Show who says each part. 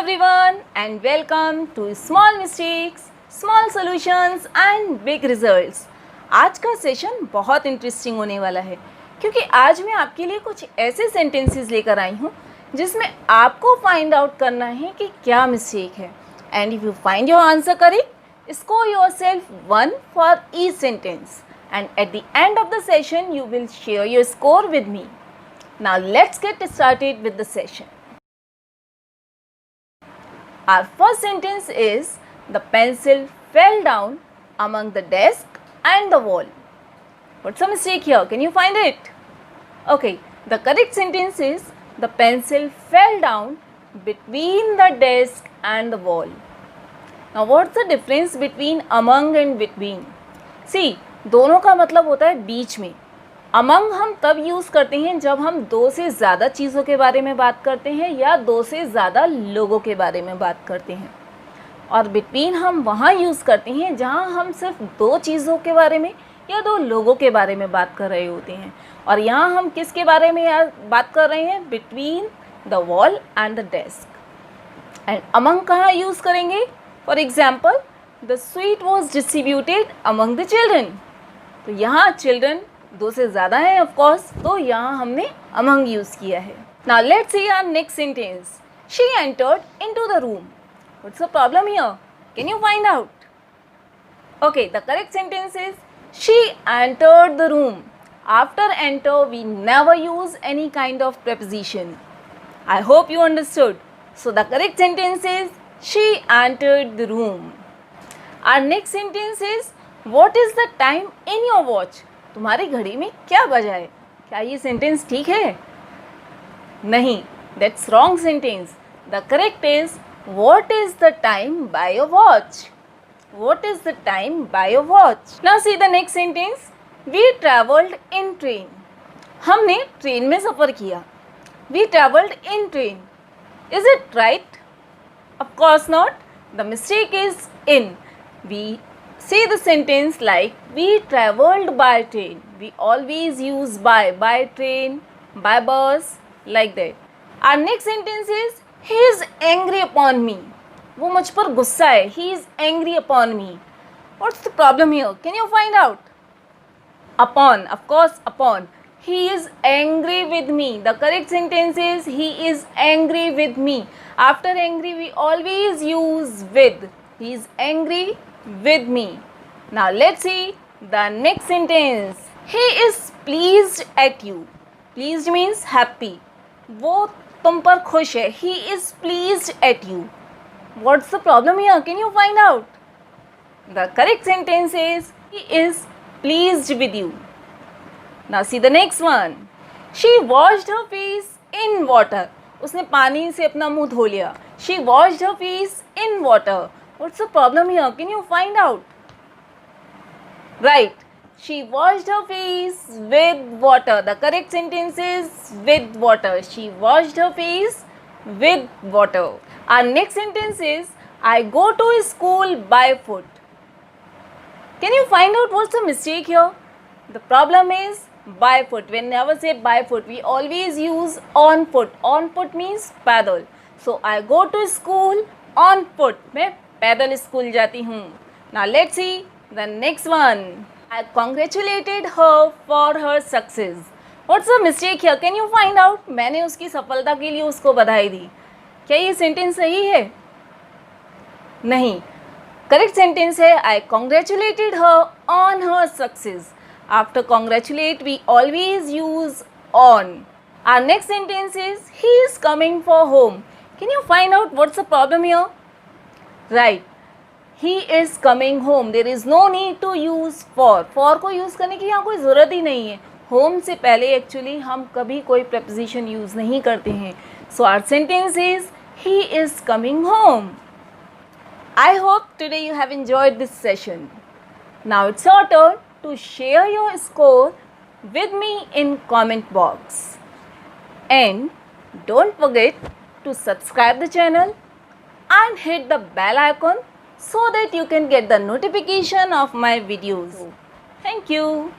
Speaker 1: everyone and welcome to Small Mistakes, Small Solutions and Big Results। आज का session बहुत interesting होने वाला है क्योंकि आज मैं आपके लिए कुछ ऐसे सेंटेंसेस लेकर आई हूँ जिसमें आपको फाइंड आउट करना है कि क्या मिस्टेक है। And if you find your answer correct, score yourself 1 for each sentence and at the end of the session you will share your score with me. Now let's get started with the session. Our first sentence is the pencil fell down among the desk and the wall. What's the mistake here? Can you find it? Okay, the correct sentence is the pencil fell down between the desk and the wall. Now what's the difference between among and between? See, दोनों का मतलब होता है बीच में। Among हम तब use करते हैं जब हम दो से ज़्यादा चीज़ों के बारे में बात करते हैं या दो से ज़्यादा लोगों के बारे में बात करते हैं, और बिटवीन हम वहाँ यूज़ करते हैं जहाँ हम सिर्फ दो चीज़ों के बारे में या दो लोगों के बारे में बात कर रहे होते हैं। और यहाँ हम किसके बारे में बात कर रहे हैं? Between the wall and the desk. And among कहाँ यूज़ करेंगे? For example, the sweet was distributed among the children. तो यहाँ चिल्ड्रन दो से ज़्यादा है ऑफ कोर्स, तो यहाँ हमने अमंग यूज़ किया है। Now let's see our next sentence. She entered into the room. What's the problem here? Can you find out? Okay, the correct sentence is she entered the room. After enter we never use any kind of preposition. I hope you understood. So the correct sentence is she entered the room. Our next sentence is What is the time in your watch? तुम्हारी घड़ी में क्या बजा है? क्या ये sentence ठीक है? नहीं, that's wrong sentence. The correct is What is the time by your watch? What is the time by your watch? Now see the next sentence. We traveled in train. हमने ट्रेन में सफ़र किया। We traveled in train. Is it right? Of course not. The mistake is in. We say the sentence like we traveled by train. We always use by train, by bus, like that. Our next sentence is he is angry upon me. वो मुझ पर गुस्सा है। He is angry upon me. What's the problem here? Can you find out? Upon, of course, upon. He is angry with me. The correct sentence is he is angry with me. After angry we always use with. He is angry with me. Now let's see the next sentence. He is pleased at you. Pleased means happy. वो तुम पर खुश है। He is pleased at you. What's the problem here? Can you find out? The correct sentence is he is pleased with you. Now see the next one. She washed her face in water. उसने पानी से अपना मुंह धो लिया। She washed her face in water. What's the problem here? Can you find out? Right. She washed her face with water. The correct sentence is with water. She washed her face with water. Our next sentence is I go to school by foot. Can you find out what's the mistake here? The problem is by foot. Whenever say by foot, we always use on foot. On foot means पैदल. So I go to school on foot. मैं पैदल school जाती हूँ। Now let's see the next one. I congratulated her for her success. What's the mistake here? Can you find out? मैंने उसकी सफलता के लिए उसको बधाई दी। क्या ये सेंटेंस सही है? नहीं। करेक्ट सेंटेंस है I congratulated her on her success. After congratulate we always use on. Our next sentence is he is coming for home. Can you find out what's the problem here? Right. He is coming home. There is no need to use for. For को use करने की यहाँ कोई ज़रूरत ही नहीं है। Home से पहले एक्चुअली हम कभी कोई preposition यूज़ नहीं करते हैं। So our sentence is he is coming home. I hope today you have enjoyed this session. Now it's your turn to share your score with me in comment box. And don't forget to subscribe the channel and hit the bell icon so that you can get the notification of my videos. Thank you.